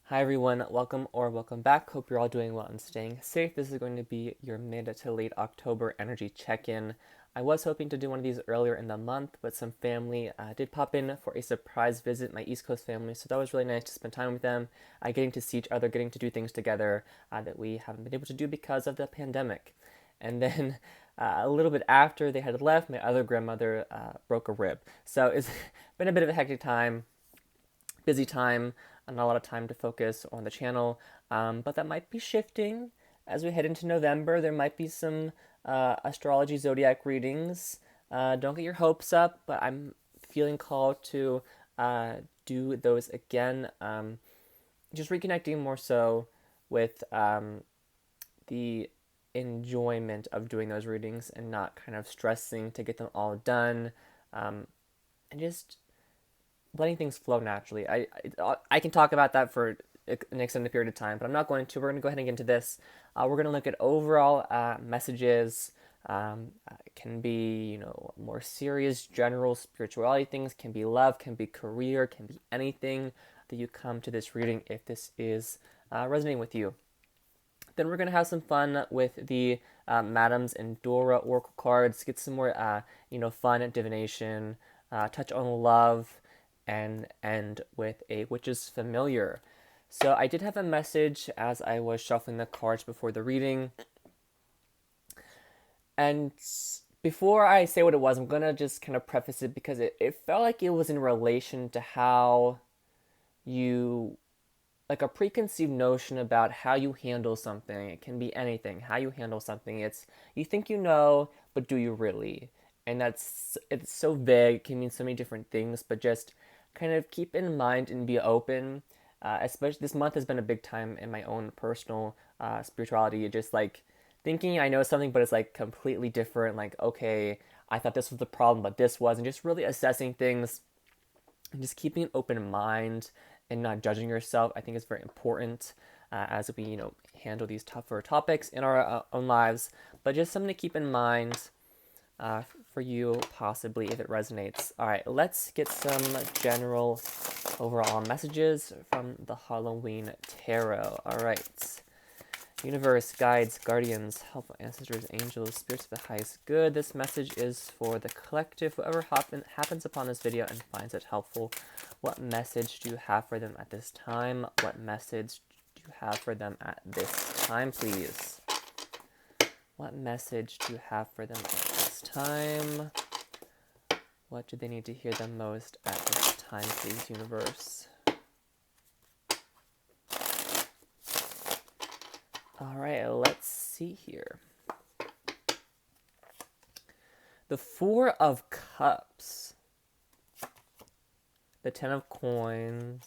Hi everyone, welcome or welcome back. Hope you're all doing well and staying safe. This is going to be your mid to late October energy check-in. I was hoping to do one of these earlier in the month, but some family did pop in for a surprise visit, my East Coast family, so that was really nice to spend time with them, getting to see each other, getting to do things together that we haven't been able to do because of the pandemic. And then a little bit after they had left, my other grandmother broke a rib. So it's been a bit of a hectic time, busy time, not a lot of time to focus on the channel, but that might be shifting as we head into November. There might be some astrology zodiac readings. Don't get your hopes up, but I'm feeling called to do those again. Just reconnecting more so with the enjoyment of doing those readings and not kind of stressing to get them all done, and just letting things flow naturally. I can talk about that for an extended period of time, but I'm not going to. We're going to go ahead and get into this. We're going to look at overall messages. Can be more serious, general spirituality things. Can be love. Can be career. Can be anything that you come to this reading if this is resonating with you. Then we're going to have some fun with the Madams and Dora oracle cards. Get some more fun divination. Touch on love and end with a which is familiar. So I did have a message as I was shuffling the cards before the reading. And before I say what it was, I'm going to just kind of preface it because it felt like it was in relation to how you, like a preconceived notion about how you handle something. It can be anything. How you handle something. It's you think you know, but do you really? And it's so vague. It can mean so many different things, but just kind of keep in mind and be open. Especially this month has been a big time in my own personal spirituality. Just like thinking I know something, but it's like completely different. Like, okay, I thought this was the problem, but this was, and just really assessing things and just keeping an open mind and not judging yourself. I think is very important as we handle these tougher topics in our own lives. But just something to keep in mind for you, possibly, if it resonates. All right, let's get some general overall messages from the Halloween Tarot. All right. Universe, guides, guardians, helpful ancestors, angels, spirits of the highest good. This message is for the collective. Whoever happens upon this video and finds it helpful, what message do you have for them at this time? What message do you have for them at this time, please? What message do you have for them at this time? What do they need to hear the most at this time, please, universe? All right, let's see here. The Four of Cups, the Ten of Coins,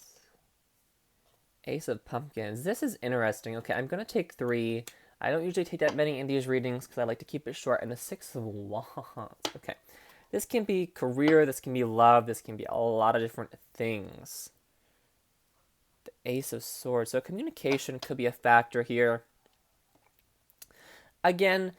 Ace of Pumpkins. This is interesting. Okay, I'm going to take three. I don't usually take that many in these readings because I like to keep it short. And the Six of Wands. Okay, this can be career, this can be love, this can be a lot of different things. The Ace of Swords. So communication could be a factor here. Again,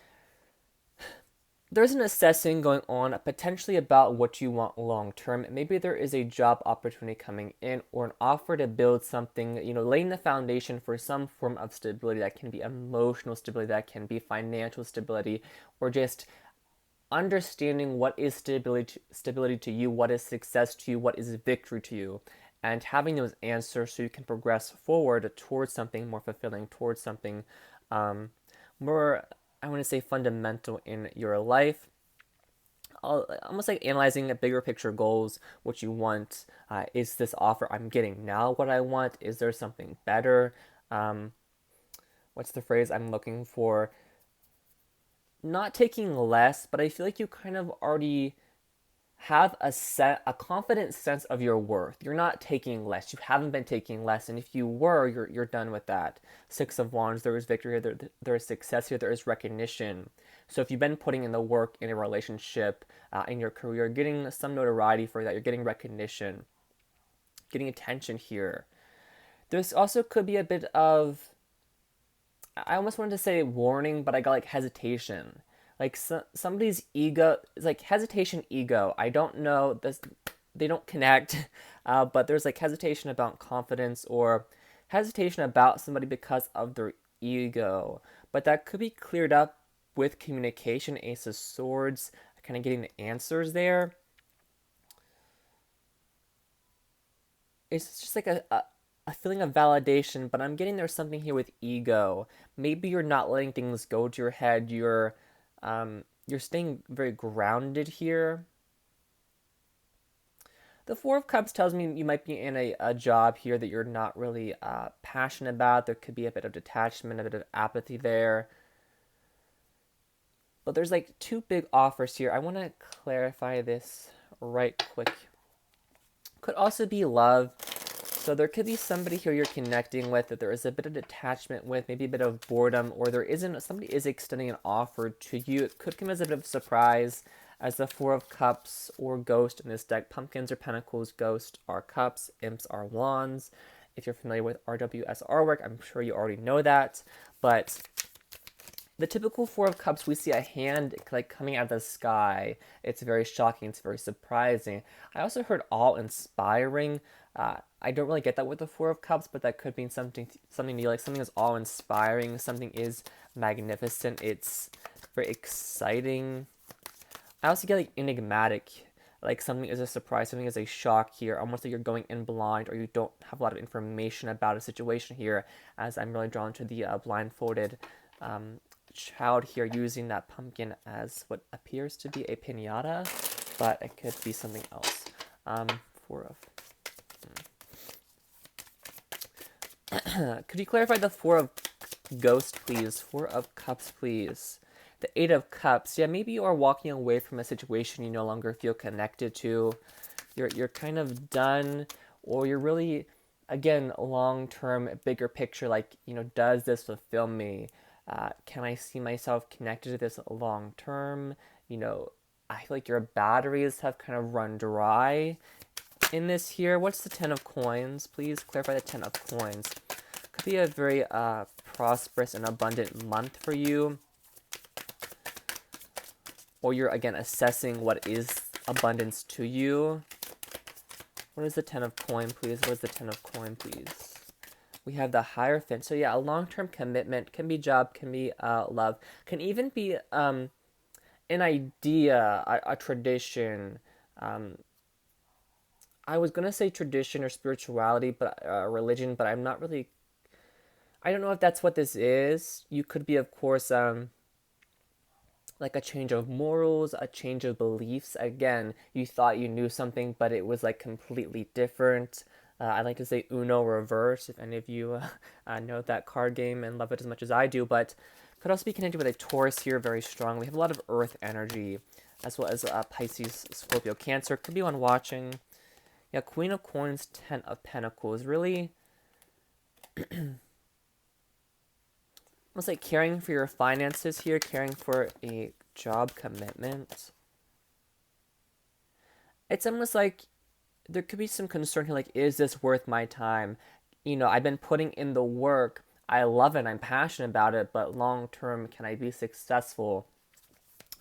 there's an assessing going on potentially about what you want long term. Maybe there is a job opportunity coming in or an offer to build something, laying the foundation for some form of stability. That can be emotional stability, that can be financial stability, or just understanding what is stability to you, what is success to you, what is victory to you, and having those answers so you can progress forward towards something more fulfilling, towards something more, I want to say, fundamental in your life. Almost like analyzing a bigger picture goals, what you want. Is this offer I'm getting now what I want? Is there something better? What's the phrase I'm looking for? Not taking less, but I feel like you kind of already have a confident sense of your worth. You're not taking less. You haven't been taking less, and if you were, you're done with that. Six of Wands. There is victory here. There is success here. There is recognition. So if you've been putting in the work in a relationship, in your career, getting some notoriety for that, you're getting recognition, getting attention here. There's also could be a bit of, I almost wanted to say warning, but I got like hesitation. Like somebody's ego is like hesitation, ego. I don't know this. They don't connect, but there's like hesitation about confidence or hesitation about somebody because of their ego. But that could be cleared up with communication. Ace of Swords, kind of getting the answers there. It's just like a feeling of validation, but I'm getting there's something here with ego. Maybe you're not letting things go to your head. You're staying very grounded here. The Four of Cups tells me you might be in a job here that you're not really passionate about. There could be a bit of detachment, a bit of apathy there. But there's like two big offers here. I want to clarify this right quick. Could also be love. So there could be somebody here you're connecting with that there is a bit of detachment with, maybe a bit of boredom, or somebody is extending an offer to you. It could come as a bit of a surprise, as the Four of Cups or Ghost in this deck. Pumpkins are Pentacles, Ghost are Cups, Imps are Wands. If you're familiar with RWSR work, I'm sure you already know that. But the typical Four of Cups, we see a hand like coming out of the sky. It's very shocking. It's very surprising. I also heard awe-inspiring. I don't really get that with the Four of Cups, but that could mean something new. Like something is awe-inspiring. Something is magnificent. It's very exciting. I also get like enigmatic. Like something is a surprise. Something is a shock here. Almost like you're going in blind, or you don't have a lot of information about a situation here. As I'm really drawn to the blindfolded child here using that pumpkin as what appears to be a piñata, but it could be something else. Four of Could you clarify the Four of Ghost, please? Four of Cups, please. The Eight of Cups. Yeah, maybe you are walking away from a situation you no longer feel connected to. You're kind of done, or you're really, again, long-term, bigger picture, like, does this fulfill me? Can I see myself connected to this long-term? I feel like your batteries have kind of run dry in this here. What's the Ten of Coins? Please clarify the Ten of Coins. Could be a very prosperous and abundant month for you. Or you're, again, assessing what is abundance to you. What is the Ten of Coin, please? What is the Ten of Coin, please? We have the Hierophant. So yeah, a long-term commitment. Can be job, can be love. Can even be an idea, a tradition. I was going to say tradition or spirituality, but religion, but I'm not really... I don't know if that's what this is. You could be, of course, like a change of morals, a change of beliefs. Again, you thought you knew something, but it was like completely different. I like to say Uno reverse, if any of you know that card game and love it as much as I do, but could also be connected with a Taurus here, very strong. We have a lot of earth energy, as well as Pisces, Scorpio, Cancer. Could be one watching. Yeah, Queen of Coins, Ten of Pentacles. Really, almost like caring for your finances here, caring for a job commitment. It's almost like there could be some concern here, like, is this worth my time? I've been putting in the work. I love it. I'm passionate about it, but long term, can I be successful?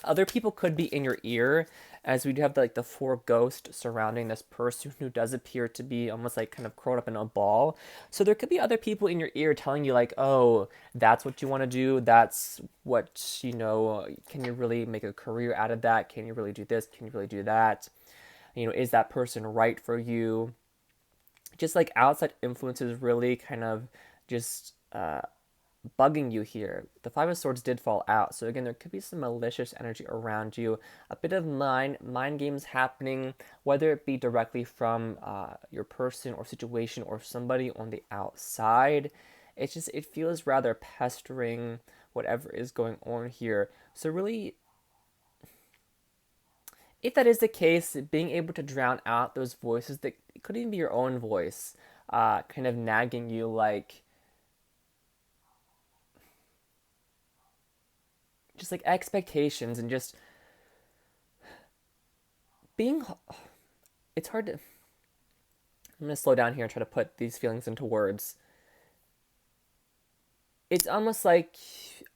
Other people could be in your ear, as we do have the Four Ghosts surrounding this person who does appear to be almost like kind of curled up in a ball. So there could be other people in your ear telling you like, oh, that's what you want to do. That's what, can you really make a career out of that? Can you really do this? Can you really do that? Is that person right for you? Just like outside influences really kind of just bugging you here. The Five of Swords did fall out, so again, there could be some malicious energy around you, a bit of mind games happening, whether it be directly from your person or situation or somebody on the outside. It feels rather pestering, whatever is going on here. So really, if that is the case, being able to drown out those voices that could even be your own voice, kind of nagging you, like, just like expectations and just being... It's hard to... I'm going to slow down here and try to put these feelings into words. It's almost like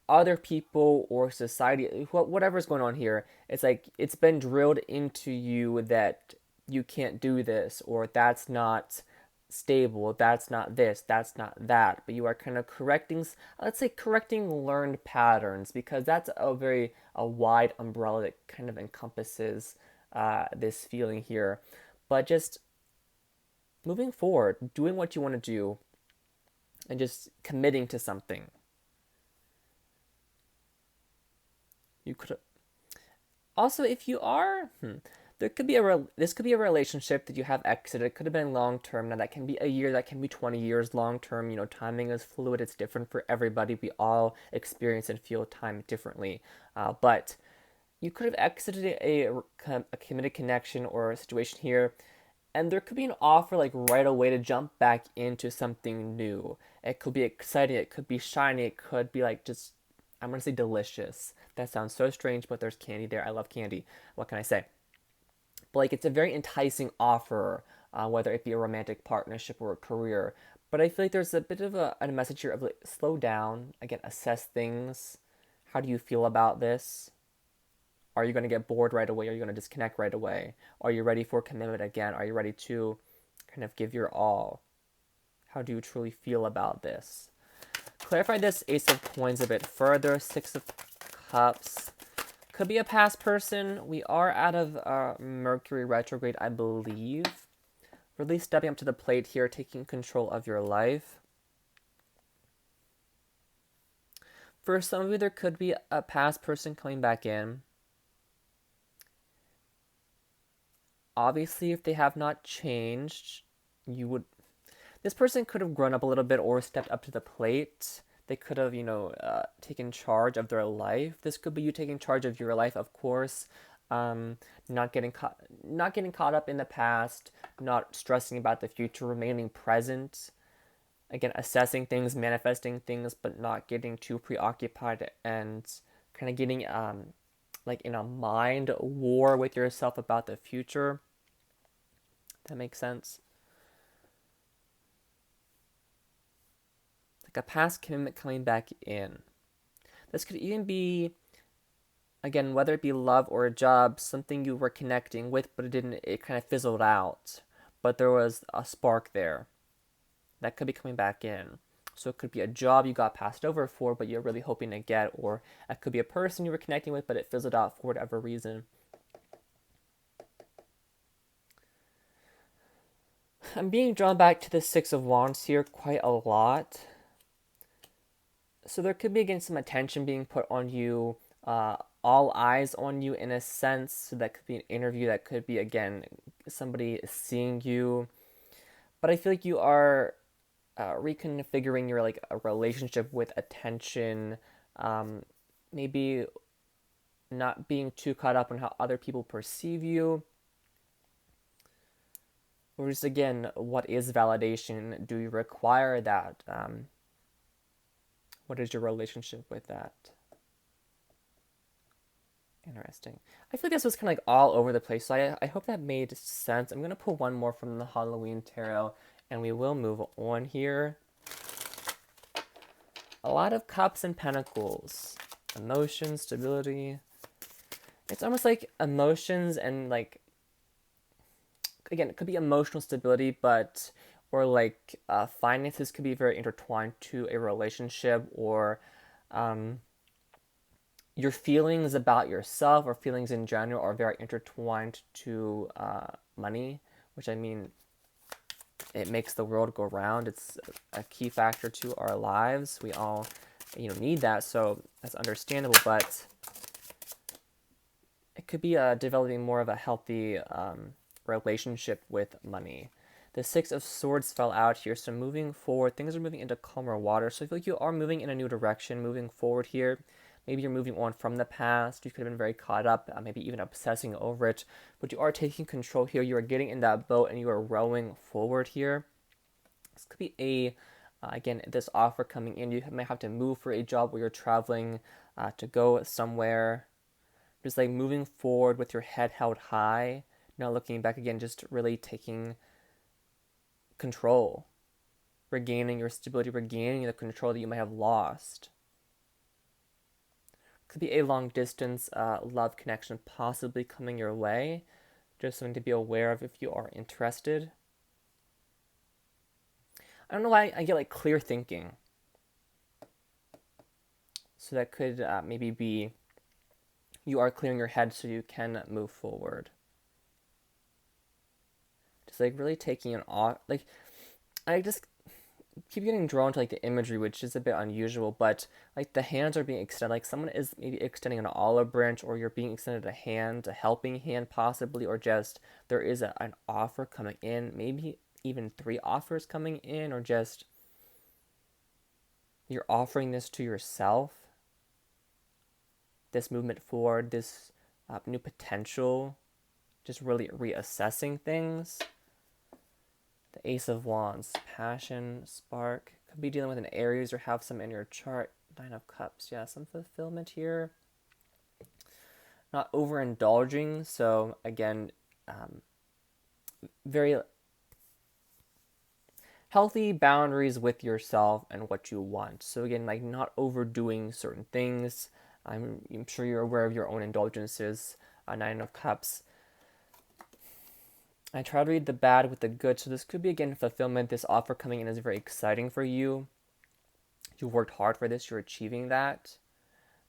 other people or society, whatever's going on here, it's like it's been drilled into you that you can't do this, or that's not stable, that's not this, that's not that, but you are kind of correcting, let's say correcting learned patterns, because that's a wide umbrella that kind of encompasses this feeling here. But just moving forward, doing what you want to do, and just committing to something. You could also, if you are, there could be this could be a relationship that you have exited. It could have been long term. Now that can be a year, that can be 20 years long term. You know, timing is fluid. It's different for everybody. We all experience and feel time differently. But you could have exited a committed connection or a situation here, and there could be an offer like right away to jump back into something new. It could be exciting, it could be shiny, it could be like just, I'm gonna say delicious. That sounds so strange, but there's candy there. I love candy. What can I say? But like it's a very enticing offer, whether it be a romantic partnership or a career. But I feel like there's a bit of a message here of like slow down, again, assess things. How do you feel about this? Are you going to get bored right away? Are you going to disconnect right away? Are you ready for commitment again? Are you ready to kind of give your all? How do you truly feel about this? Clarify this Ace of Coins a bit further. Six of Cups. Could be a past person. We are out of Mercury retrograde, I believe. Really stepping up to the plate here, taking control of your life. For some of you, there could be a past person coming back in. Obviously, if they have not changed, this person could have grown up a little bit or stepped up to the plate. They could have, taken charge of their life. This could be you taking charge of your life, of course. Not getting caught up in the past, not stressing about the future, remaining present. Again, assessing things, manifesting things, but not getting too preoccupied and kind of getting like in a mind war with yourself about the future. That makes sense. Like a past commitment coming back in. This could even be, again, whether it be love or a job, something you were connecting with, but it kind of fizzled out. But there was a spark there. That could be coming back in. So it could be a job you got passed over for, but you're really hoping to get, or it could be a person you were connecting with, but it fizzled out for whatever reason. I'm being drawn back to the Six of Wands here quite a lot. So there could be, again, some attention being put on you, all eyes on you in a sense. So that could be an interview, that could be, again, somebody seeing you. But I feel like you are reconfiguring your like a relationship with attention, maybe not being too caught up on how other people perceive you, or just again, what is validation? Do you require that? What is your relationship with that? Interesting. I feel like this was kind of like all over the place, so I hope that made sense. I'm gonna pull one more from the Halloween tarot, and we will move on here. A lot of Cups and Pentacles. Emotion, stability. It's almost like emotions and like, again, it could be emotional stability, but, or like finances could be very intertwined to a relationship, or your feelings about yourself or feelings in general are very intertwined to money, which I mean, it makes the world go round. It's a key factor to our lives. We all, need that, so that's understandable. But it could be developing more of a healthy relationship with money. The Six of Swords fell out here, so moving forward, things are moving into calmer water. So I feel like you are moving in a new direction, moving forward here. Maybe you're moving on from the past. You could have been very caught up, maybe even obsessing over it. But you are taking control here. You are getting in that boat and you are rowing forward here. This could be again, this offer coming in. You may have to move for a job where you're traveling to go somewhere. Just like moving forward with your head held high, not looking back again, just really taking control, regaining your stability, regaining the control that you might have lost. Could be a long distance love connection possibly coming your way. Just something to be aware of if you are interested. I don't know why I get like clear thinking. So that could maybe be you are clearing your head so you can move forward. Just like really taking an off. Like I just keep getting drawn to like the imagery, which is a bit unusual, but like the hands are being extended. Like someone is maybe extending an olive branch, or you're being extended a hand, a helping hand possibly, or just there is an offer coming in, maybe even 3 offers coming in, or just you're offering this to yourself, this movement forward, this new potential, just really reassessing things. The Ace of Wands, passion, spark. Could be dealing with an Aries or have some in your chart. 9 of Cups, yeah, some fulfillment here. Not overindulging, so again, very healthy boundaries with yourself and what you want. So again, like not overdoing certain things. I'm sure you're aware of your own indulgences. 9 of Cups. I try to read the bad with the good, so this could be again fulfillment. This offer coming in is very exciting for you. You worked hard for this, you're achieving that,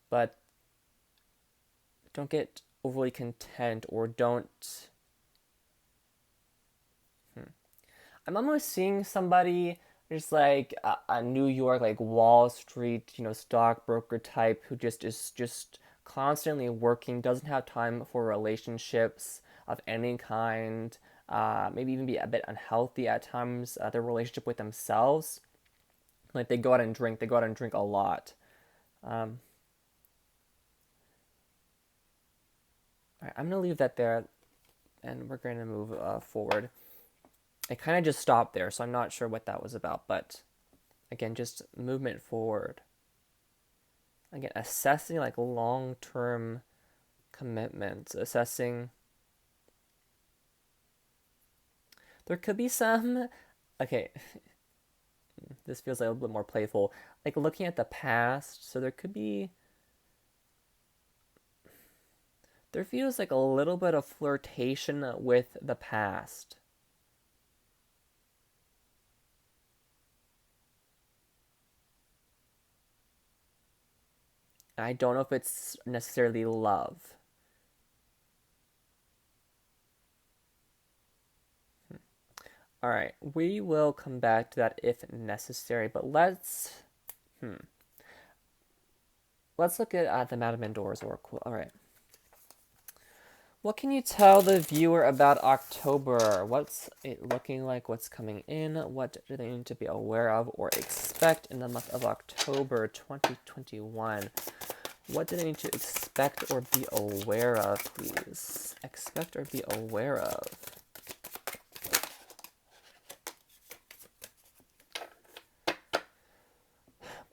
but don't get overly content or don't. I'm almost seeing somebody just like a New York, like Wall Street, stockbroker type who just is just constantly working, doesn't have time for relationships of any kind, maybe even be a bit unhealthy at times, their relationship with themselves. Like they go out and drink, a lot. Um, all right, I'm gonna leave that there, and we're gonna move forward. It kind of just stopped there, so I'm not sure what that was about, but again, just movement forward. Again, assessing like long-term commitments, assessing. There could be some, okay, this feels like a little bit more playful, like looking at the past, so there feels like a little bit of flirtation with the past. I don't know if it's necessarily love. All right, we will come back to that if necessary, but let's look at the Madame Indoors Oracle. All right. What can you tell the viewer about October? What's it looking like? What's coming in? What do they need to be aware of or expect in the month of October 2021? What do they need to expect or be aware of, please? Expect or be aware of.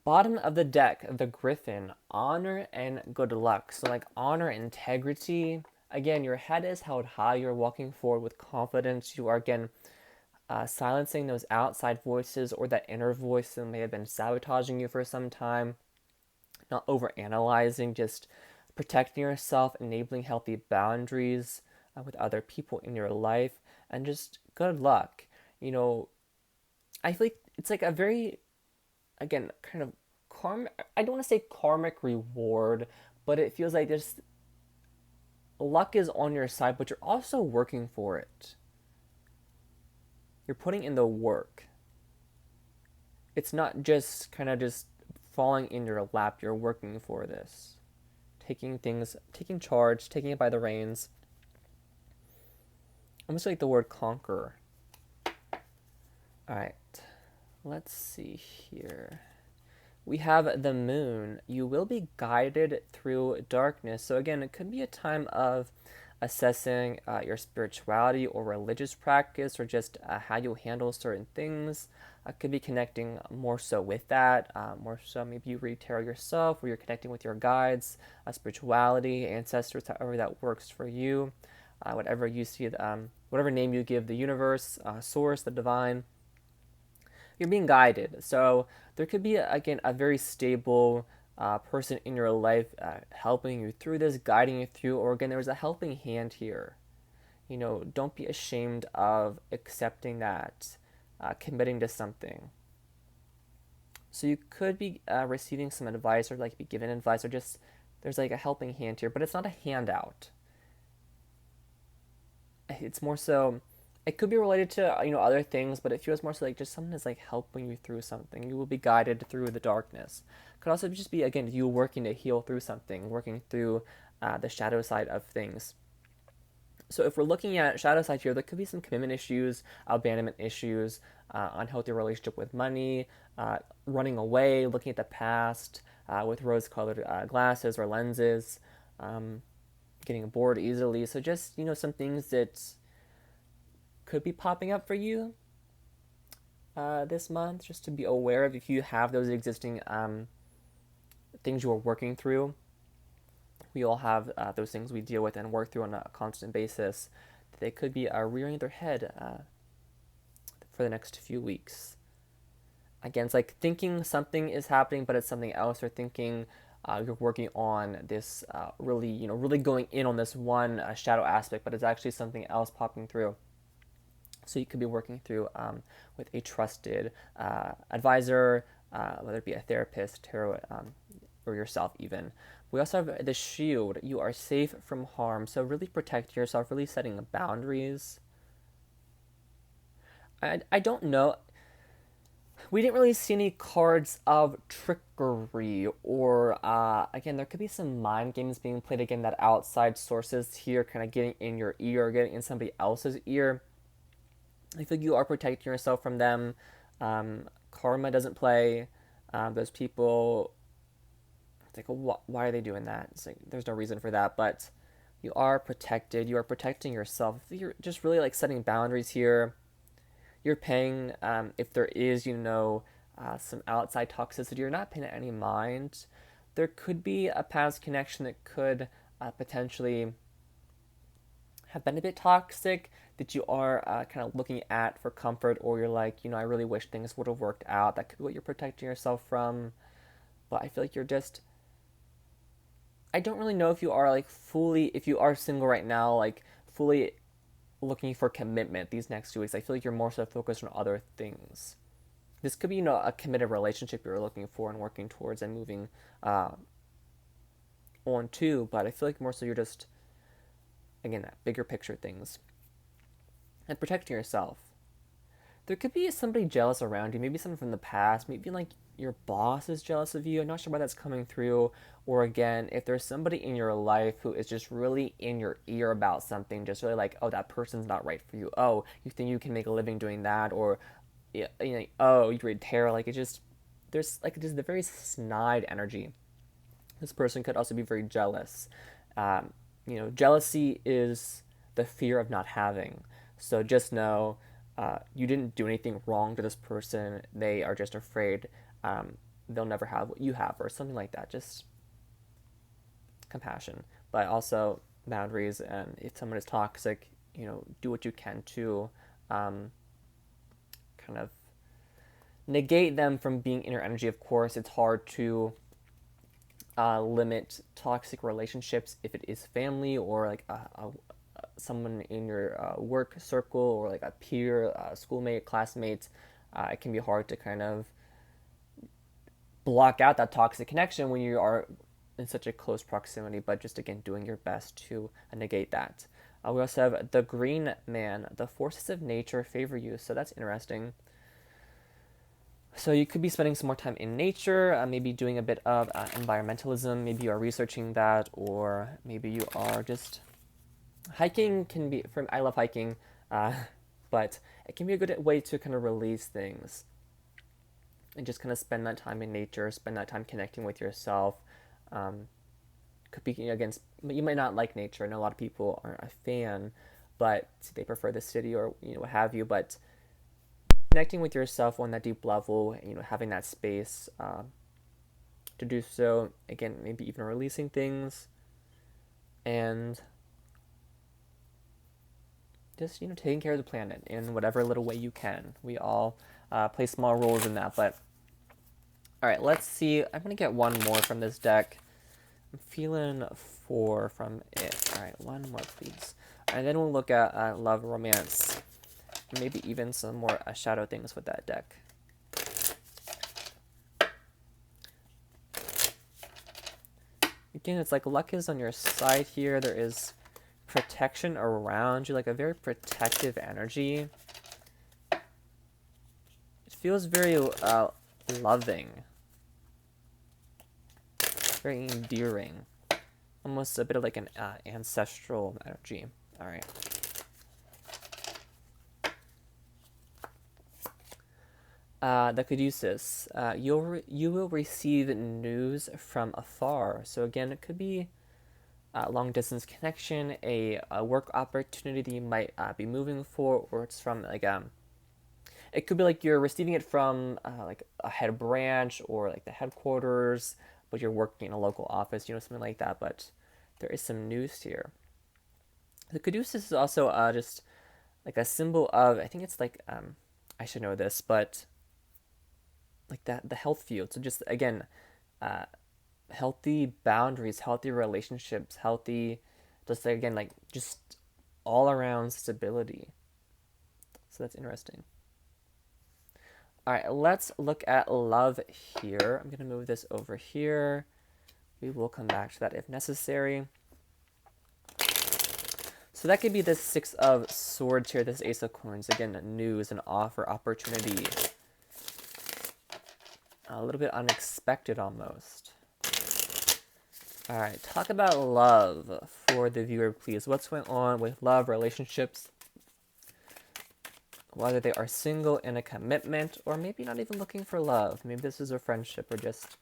Bottom of the deck, the Griffin, honor and good luck. So like honor, integrity. Again, your head is held high. You're walking forward with confidence. You are again silencing those outside voices or that inner voice that may have been sabotaging you for some time. Not overanalyzing, just protecting yourself, enabling healthy boundaries with other people in your life, and just good luck. I feel like it's like a very, again, kind of I don't want to say karmic reward, but it feels like this luck is on your side, but you're also working for it. You're putting in the work. It's not just kind of just falling in your lap. You're working for this. Taking charge, taking it by the reins. Almost like the word conquer. All right. Let's see here. We have the moon. You will be guided through darkness. So again, it could be a time of assessing your spirituality or religious practice, or just how you handle certain things. Could be connecting more so with that. More so, maybe you read tarot yourself, or you're connecting with your guides, spirituality, ancestors, however that works for you. Whatever you see, whatever name you give the universe, source, the divine, you're being guided. So there could be, again, a very stable person in your life helping you through this, guiding you through, or again, there's a helping hand here. Don't be ashamed of accepting that, committing to something. So you could be receiving some advice, or like be given advice, or just there's like a helping hand here, but it's not a handout. It's more so, it could be related to other things, but it feels more so like just someone is like helping you through something. You will be guided through the darkness. Could also just be, again, you working to heal through something, working through the shadow side of things. So if we're looking at shadow side here, there could be some commitment issues, abandonment issues, unhealthy relationship with money, running away, looking at the past with rose-colored glasses or lenses, getting bored easily. So just some things that could be popping up for you this month, just to be aware of if you have those existing things you are working through. We all have those things we deal with and work through on a constant basis. They could be rearing their head for the next few weeks. Again, it's like thinking something is happening, but it's something else, or thinking you're working on this really going in on this one shadow aspect, but it's actually something else popping through. So you could be working through with a trusted advisor, whether it be a therapist, tarot, or yourself even. We also have the shield. You are safe from harm. So really protect yourself, really setting boundaries. I don't know. We didn't really see any cards of trickery, or again, there could be some mind games being played, again, that outside sources here kind of getting in your ear, or getting in somebody else's ear. I feel like you are protecting yourself from them. Karma doesn't play. Those people, it's like, why are they doing that? It's like, there's no reason for that, but you are protected. You are protecting yourself. You're just really like setting boundaries here. You're paying, if there is, some outside toxicity, you're not paying it any mind. There could be a past connection that could potentially have been a bit toxic, that you are kind of looking at for comfort, or you're like, I really wish things would have worked out. That could be what you're protecting yourself from. But I feel like you're just, I don't really know if you are like fully, if you are single right now, like fully looking for commitment these next 2 weeks. I feel like you're more so focused on other things. This could be, a committed relationship you're looking for and working towards and moving on to, but I feel like more so you're just, again, that bigger picture things. And protecting yourself. There could be somebody jealous around you, maybe someone from the past, maybe like your boss is jealous of you. I'm not sure why that's coming through. Or again, if there's somebody in your life who is just really in your ear about something, just really like, oh, that person's not right for you. Oh, you think you can make a living doing that? Or, oh, you read tarot. Like, there's like just the very snide energy. This person could also be very jealous. Jealousy is the fear of not having. So just know you didn't do anything wrong to this person. They are just afraid they'll never have what you have, or something like that. Just compassion, but also boundaries. And if someone is toxic, do what you can to kind of negate them from being in your energy. Of course, it's hard to limit toxic relationships if it is family, or like someone in your work circle, or like a peer, schoolmate, classmate. It can be hard to kind of block out that toxic connection when you are in such a close proximity, but just again doing your best to negate that. We also have the Green Man. The forces of nature favor you, so that's interesting. So you could be spending some more time in nature, maybe doing a bit of environmentalism. Maybe you are researching that, or maybe you are just hiking. Can be from, I love hiking, but it can be a good way to kind of release things and just kind of spend that time in nature, spend that time connecting with yourself. Could be, again, you might not like nature. I know a lot of people aren't a fan, but they prefer the city, or what have you. But connecting with yourself on that deep level, having that space to do so. Again, maybe even releasing things, and just taking care of the planet in whatever little way you can. We all play small roles in that. But all right, let's see. I'm gonna get one more from this deck. I'm feeling 4 from it. All right, one more, please. And then we'll look at love, romance, maybe even some more shadow things with that deck. Again, it's like luck is on your side here. There is protection around you, like a very protective energy. It feels very loving, very endearing, almost a bit of like an ancestral energy. All right. The caduceus. You will receive news from afar. So again, it could be a long distance connection, a work opportunity that you might be moving for, or it's from like it could be like you're receiving it from like a head branch or like the headquarters, but you're working in a local office, something like that. But there is some news here. The caduceus is also just like a symbol of, I think it's like I should know this, but like that the health field. So just again, uh, healthy boundaries, healthy relationships, healthy, just like, again, like just all around stability. So that's interesting. All right, let's look at love here. I'm gonna move this over here. We will come back to that if necessary. So that could be the Six of Swords here, this Ace of Coins. Again, news, an offer, opportunity. A little bit unexpected almost. All right, talk about love for the viewer, please. What's going on with love, relationships? Whether they are single in a commitment or maybe not even looking for love. Maybe this is a friendship or just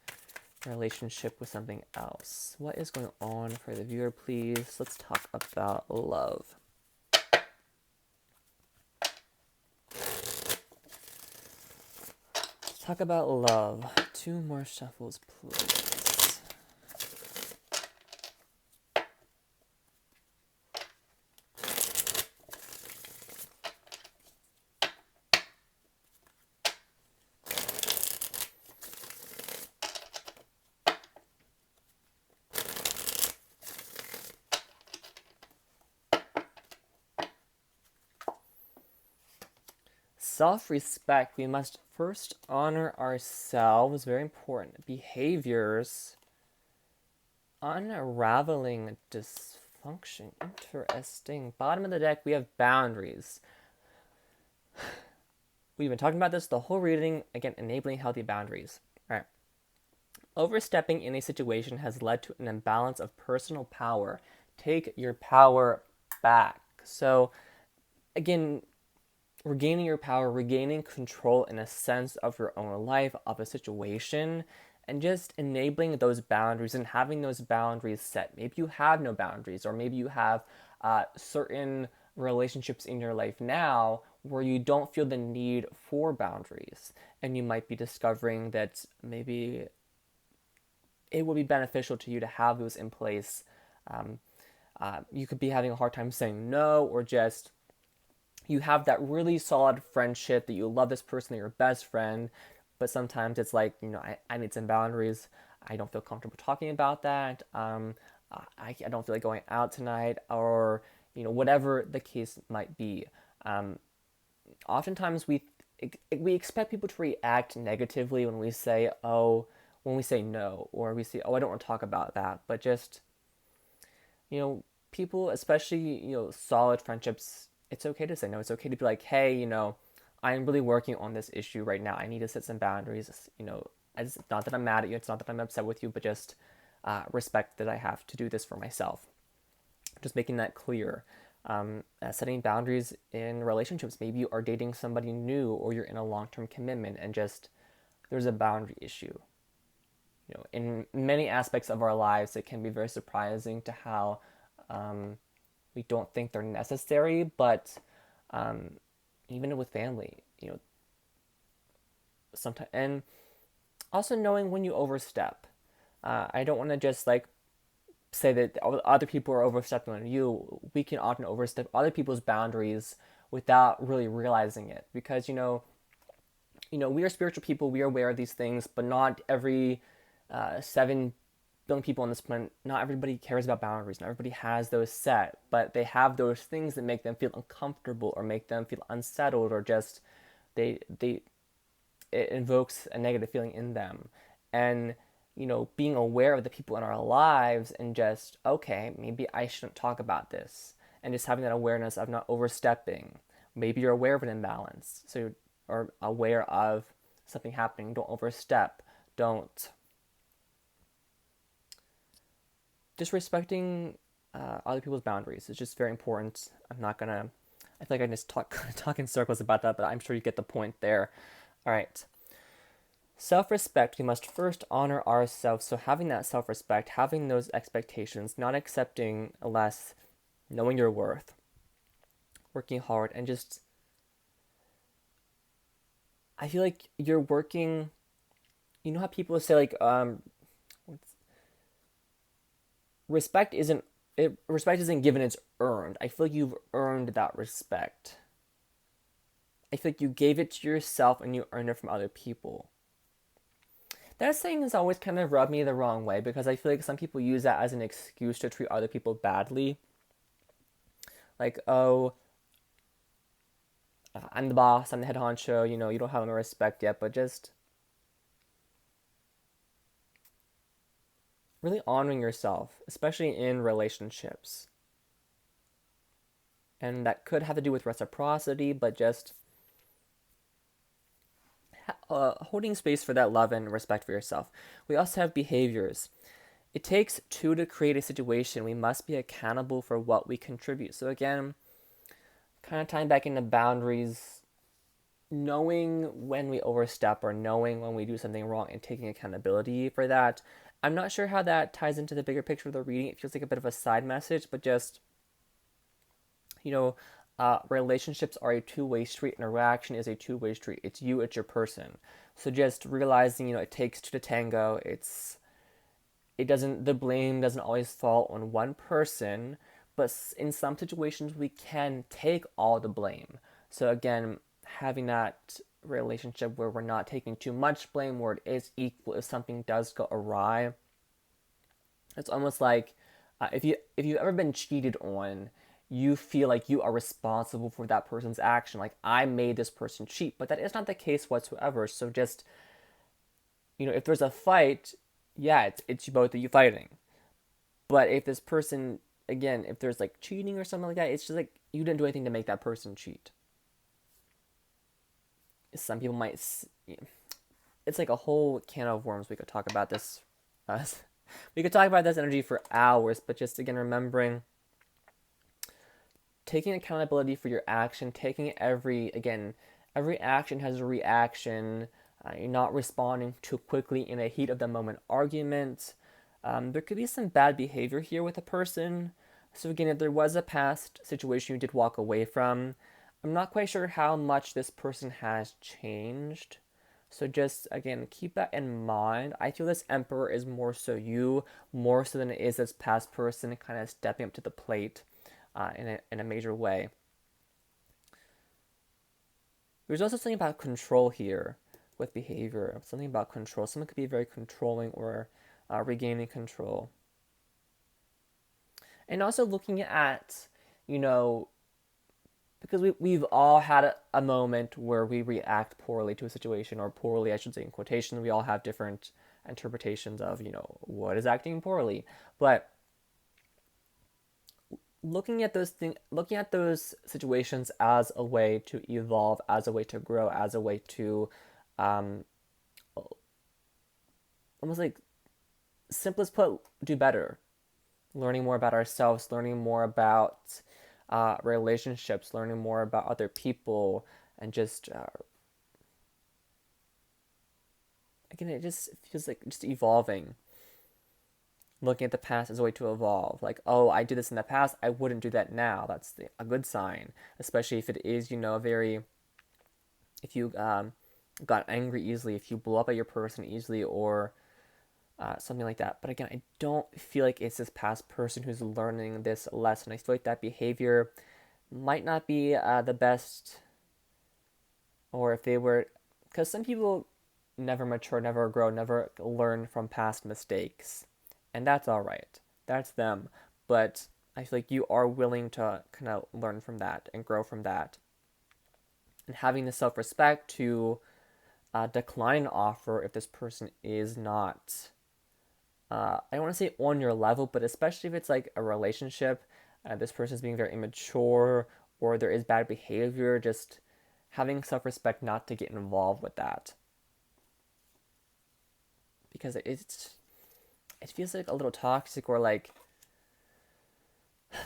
a relationship with something else. What is going on for the viewer, please? Let's talk about love. Let's talk about love. 2 more shuffles, please. Self-respect. We must first honor ourselves. Very important. Behaviors. Unraveling dysfunction. Interesting. Bottom of the deck, we have boundaries. We've been talking about this the whole reading. Again, enabling healthy boundaries. All right. Overstepping in a situation has led to an imbalance of personal power. Take your power back. So, again, regaining your power, regaining control in a sense of your own life, of a situation, and just enabling those boundaries and having those boundaries set. Maybe you have no boundaries, or maybe you have certain relationships in your life now where you don't feel the need for boundaries. And you might be discovering that maybe it would be beneficial to you to have those in place. You could be having a hard time saying no, or just you have that really solid friendship that you love this person, they're your best friend, but sometimes it's like, I need some boundaries. I don't feel comfortable talking about that. I don't feel like going out tonight, or, whatever the case might be. Oftentimes we expect people to react negatively when we say, when we say no, or we say, I don't want to talk about that. But just, people, especially, solid friendships, it's okay to say no. It's okay to be like, hey, I'm really working on this issue right now. I need to set some boundaries. It's not that I'm mad at you. It's not that I'm upset with you, but just respect that I have to do this for myself. Just making that clear. Setting boundaries in relationships. Maybe you are dating somebody new, or you're in a long-term commitment, and just there's a boundary issue. In many aspects of our lives, it can be very surprising to how we don't think they're necessary, but even with family, sometimes, and also knowing when you overstep. I don't want to just like say that other people are overstepping on you. We can often overstep other people's boundaries without really realizing it, because we are spiritual people. We are aware of these things, but not every 7 billion people on this planet, not everybody cares about boundaries. Not everybody has those set, but they have those things that make them feel uncomfortable, or make them feel unsettled, or just it invokes a negative feeling in them. And being aware of the people in our lives and just, okay, maybe I shouldn't talk about this. And just having that awareness of not overstepping. Maybe you're aware of an imbalance, so you're aware of something happening. Don't overstep. Don't. Just respecting other people's boundaries is just very important. I'm not gonna. I feel like I just talk in circles about that, but I'm sure you get the point there. All right. Self-respect, we must first honor ourselves. So having that self-respect, having those expectations, not accepting less, knowing your worth, working hard, and just, I feel like you're working, how people say like, respect isn't given, it's earned. I feel like you've earned that respect. I feel like you gave it to yourself and you earned it from other people. That saying has always kind of rubbed me the wrong way because I feel like some people use that as an excuse to treat other people badly. Like, oh, I'm the boss, I'm the head honcho, you don't have no respect yet, but just really honoring yourself, especially in relationships. And that could have to do with reciprocity, but just holding space for that love and respect for yourself. We also have behaviors. It takes two to create a situation. We must be accountable for what we contribute. So again, kind of tying back into boundaries, knowing when we overstep or knowing when we do something wrong and taking accountability for that. I'm not sure how that ties into the bigger picture of the reading. It feels like a bit of a side message, but just, relationships are a two-way street. Interaction is a two-way street. It's you, it's your person. So just realizing, it takes two to tango. The blame doesn't always fall on one person, but in some situations we can take all the blame. So again, having that relationship where we're not taking too much blame, where it is equal if something does go awry. It's almost like if you've ever been cheated on, you feel like you are responsible for that person's action. Like, I made this person cheat, but that is not the case whatsoever. So just, if there's a fight, yeah, it's both of you fighting. But if this person, again, if there's like cheating or something like that, it's just like you didn't do anything to make that person cheat. Some people might, it's like a whole can of worms. We could talk about this. We could talk about this energy for hours, but just again, remembering taking accountability for your action, taking every action has a reaction. You're not responding too quickly in a heat of the moment argument. There could be some bad behavior here with a person. So again, if there was a past situation you did walk away from, I'm not quite sure how much this person has changed. So just, again, keep that in mind. I feel this Emperor is more so you, more so than it is this past person kind of stepping up to the plate in a major way. There's also something about control here with behavior. Something about control. Someone could be very controlling or regaining control. And also looking at, because we've all had a moment where we react poorly to a situation, or poorly, I should say, in quotation. We all have different interpretations of, what is acting poorly. But looking at those situations as a way to evolve, as a way to grow, as a way to almost like, simplest put, do better. Learning more about ourselves, learning more about relationships, learning more about other people, and just again, it just feels like just evolving. Looking at the past as a way to evolve. Like, oh, I did this in the past, I wouldn't do that now. That's a good sign, especially if it is, if you got angry easily, if you blow up at your person easily, or something like that. But again, I don't feel like it's this past person who's learning this lesson. I feel like that behavior might not be the best, or if they were, because some people never mature, never grow, never learn from past mistakes. And that's all right. That's them. But I feel like you are willing to kind of learn from that and grow from that. And having the self-respect to decline an offer if this person is not I don't want to say on your level, but especially if it's like a relationship, this person's being very immature or there is bad behavior, just having self-respect not to get involved with that, because it feels like a little toxic, or like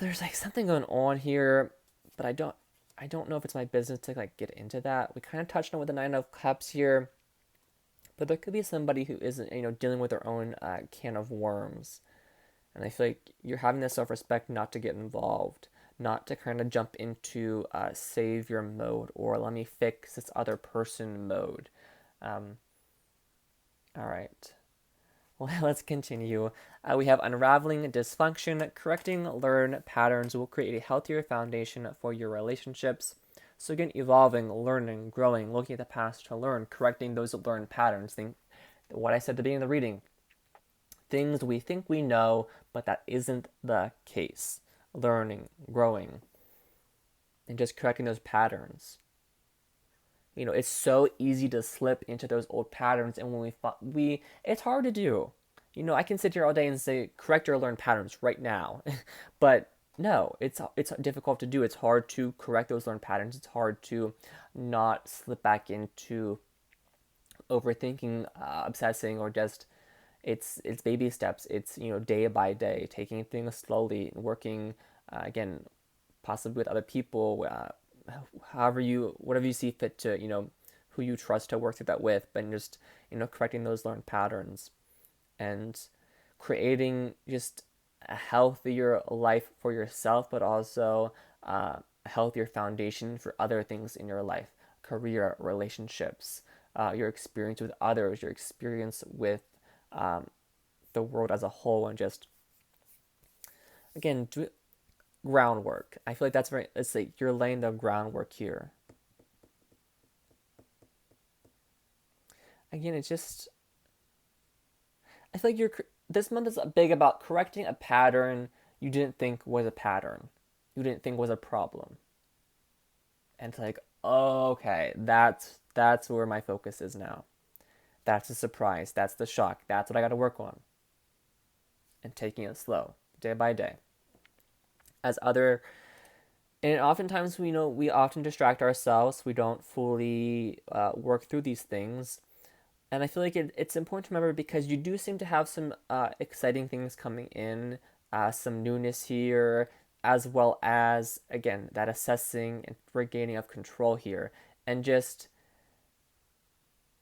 there's like something going on here, but I don't know if it's my business to like get into that. We kind of touched on with the Nine of Cups here, but there could be somebody who isn't, dealing with their own can of worms. And I feel like you're having the self respect not to get involved, not to kind of jump into savior mode or let me fix this other person mode. Um, all right. Well, let's continue. We have unraveling dysfunction. Correcting learned patterns will create a healthier foundation for your relationships. So, again, evolving, learning, growing, looking at the past to learn, correcting those learned patterns. Think what I said at the beginning of the reading, things we think we know, but that isn't the case. Learning, growing, and just correcting those patterns. It's so easy to slip into those old patterns, and when it's hard to do. I can sit here all day and say correct your learned patterns right now, but no, it's difficult to do. It's hard to correct those learned patterns. It's hard to not slip back into overthinking, obsessing, or just it's baby steps. It's day by day, taking things slowly, working again, possibly with other people, whatever you see fit to who you trust to work through that with, but just correcting those learned patterns and creating just a healthier life for yourself, but also a healthier foundation for other things in your life, career, relationships, your experience with others, your experience with the world as a whole, and just again do groundwork. I feel like that's very. Let's say you're laying the groundwork here. Again, it's just. I feel like this month is big about correcting a pattern you didn't think was a pattern, you didn't think was a problem, and it's like, okay, that's where my focus is now. That's the surprise. That's the shock. That's what I got to work on. And taking it slow, day by day. As other, and oftentimes we often distract ourselves. We don't fully work through these things, and I feel like it's important to remember, because you do seem to have some exciting things coming in, some newness here, as well as again that assessing and regaining of control here, and just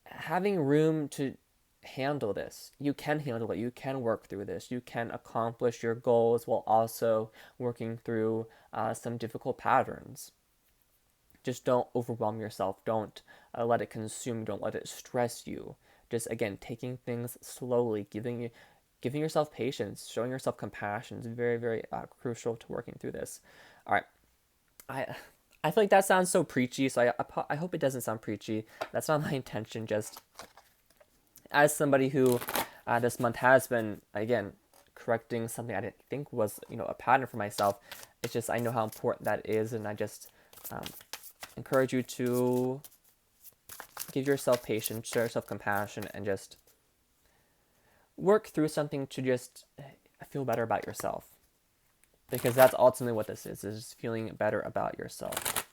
having room to handle this. You can handle it. You can work through this. You can accomplish your goals while also working through some difficult patterns. Just don't overwhelm yourself. Don't let it consume. Don't let it stress you. Just again, taking things slowly, giving yourself patience, showing yourself compassion is very, very crucial to working through this. All right, I feel like that sounds so preachy, so I hope it doesn't sound preachy. That's not my intention. Just as somebody who this month has been, again, correcting something I didn't think was a pattern for myself. It's just I know how important that is, and I just encourage you to give yourself patience, show yourself compassion, and just work through something to just feel better about yourself. Because that's ultimately what this is just feeling better about yourself.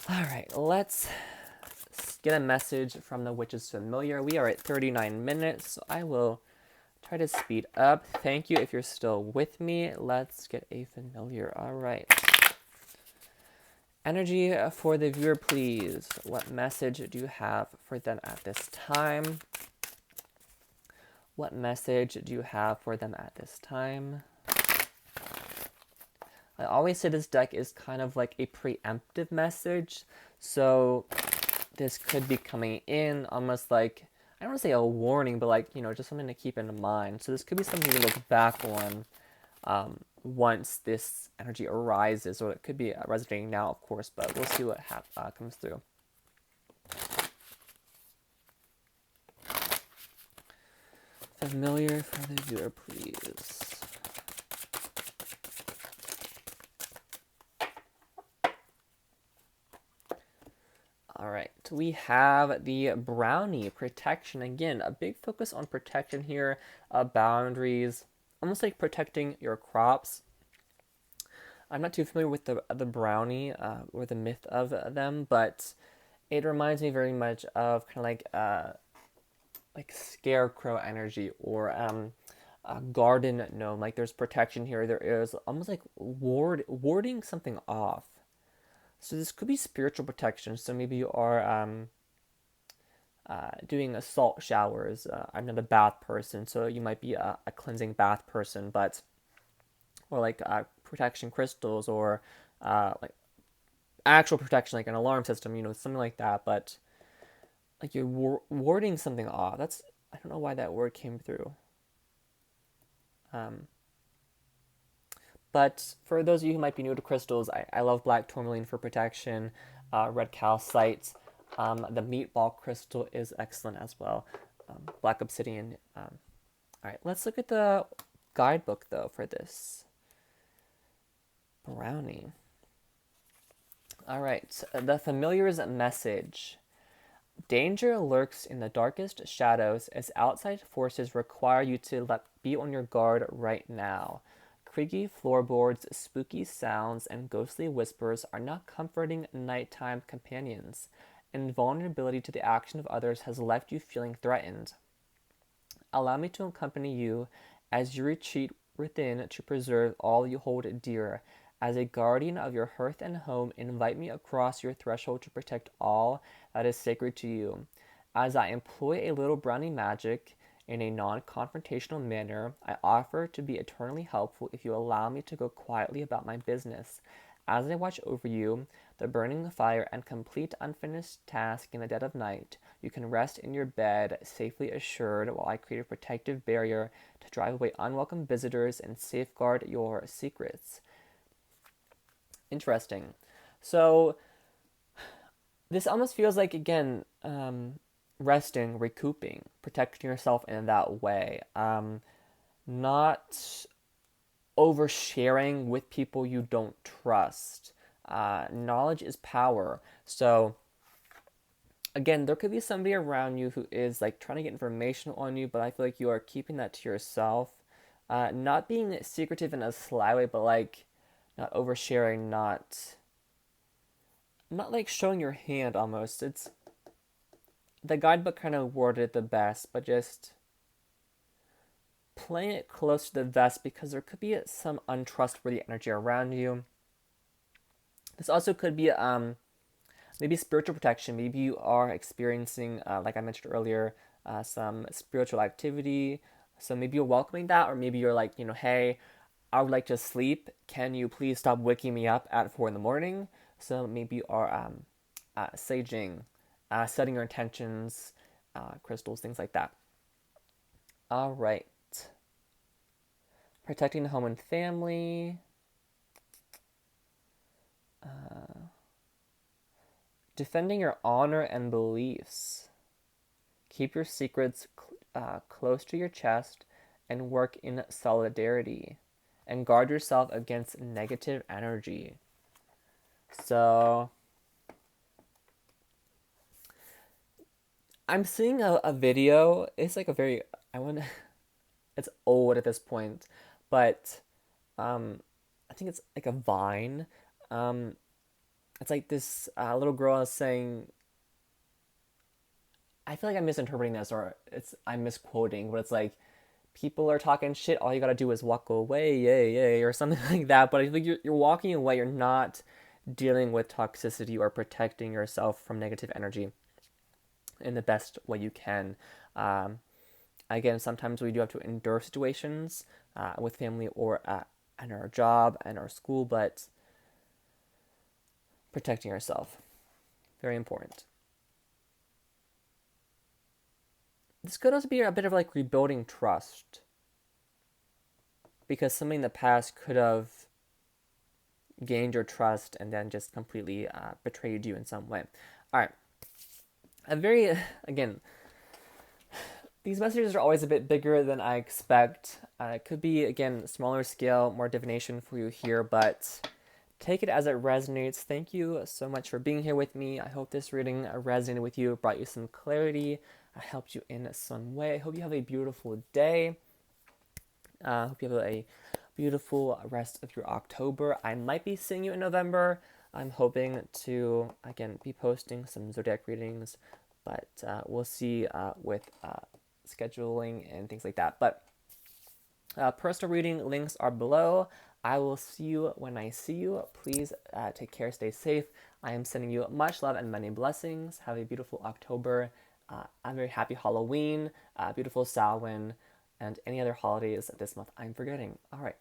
All right, let's get a message from the Witch's Familiar. We are at 39 minutes, so I will try to speed up. Thank you if you're still with me. Let's get a familiar. All right. Energy for the viewer, please. What message do you have for them at this time? What message do you have for them at this time? I always say this deck is kind of like a preemptive message. So this could be coming in almost like, I don't want to say a warning, but like, just something to keep in mind. So this could be something to look back on once this energy arises, or it could be resonating now, of course, but we'll see what comes through. Familiar for the viewer, please. All right. we have the brownie, protection. Again, a big focus on protection here, boundaries, almost like protecting your crops. I'm not too familiar with the brownie or the myth of them, but it reminds me very much of kind of like scarecrow energy or a garden gnome. Like there's protection here. There is almost like warding something off. So this could be spiritual protection. So maybe you are doing salt showers. I'm not a bath person, so you might be a cleansing bath person, but or like protection crystals or like actual protection, like an alarm system, something like that. But like you're warding something off. That's I don't know why that word came through. Um, but for those of you who might be new to crystals, I love black tourmaline for protection, red calcite. The meatball crystal is excellent as well. Black obsidian. All right, let's look at the guidebook though for this brownie. All right, the familiar's message. Danger lurks in the darkest shadows as outside forces require you to be on your guard right now. Creaky floorboards, spooky sounds, and ghostly whispers are not comforting nighttime companions, and vulnerability to the action of others has left you feeling threatened. Allow me to accompany you as you retreat within to preserve all you hold dear. As a guardian of your hearth and home, invite me across your threshold to protect all that is sacred to you. As I employ a little brownie magic in a non-confrontational manner, I offer to be eternally helpful if you allow me to go quietly about my business. As I watch over you, the burning fire and complete unfinished task in the dead of night, you can rest in your bed, safely assured, while I create a protective barrier to drive away unwelcome visitors and safeguard your secrets. Interesting. So this almost feels like, again, resting, recouping, protecting yourself in that way. Not oversharing with people you don't trust. Knowledge is power. So again, there could be somebody around you who is like trying to get information on you, but I feel like you are keeping that to yourself. Not being secretive in a sly way, but like not oversharing, not like showing your hand almost. It's the guidebook kind of worded it the best, but just playing it close to the vest because there could be some untrustworthy energy around you. This also could be maybe spiritual protection. Maybe you are experiencing, like I mentioned earlier, some spiritual activity. So maybe you're welcoming that, or maybe you're like, hey, I would like to sleep. Can you please stop waking me up at 4 in the morning? So maybe you are saging, setting your intentions, crystals, things like that. All right. Protecting the home and family. Defending your honor and beliefs. Keep your secrets close to your chest and work in solidarity. And guard yourself against negative energy. So I'm seeing a video. It's like a very it's old at this point, but I think it's like a Vine. It's like this little girl is saying. I feel like I'm misinterpreting this, or I'm misquoting, but it's like people are talking shit. All you gotta do is walk away, yay, yay, or something like that. But I think you're walking away. You're not dealing with toxicity or protecting yourself from negative energy in the best way you can. Again, sometimes we do have to endure situations with family or in our job and our school, but protecting yourself, very important. This could also be a bit of like rebuilding trust, because something in the past could have gained your trust and then just completely betrayed you in some way. All right. Again, these messages are always a bit bigger than I expect. It could be, again, smaller scale, more divination for you here, but take it as it resonates. Thank you so much for being here with me. I hope this reading resonated with you, brought you some clarity, helped you in some way. I hope you have a beautiful day. I hope you have a beautiful rest of your October. I might be seeing you in November. I'm hoping to, again, be posting some zodiac readings, but we'll see with scheduling and things like that. But personal reading links are below. I will see you when I see you. Please take care, stay safe. I am sending you much love and many blessings. Have a beautiful October. A very happy Halloween, beautiful Samhain, and any other holidays this month I'm forgetting. All right.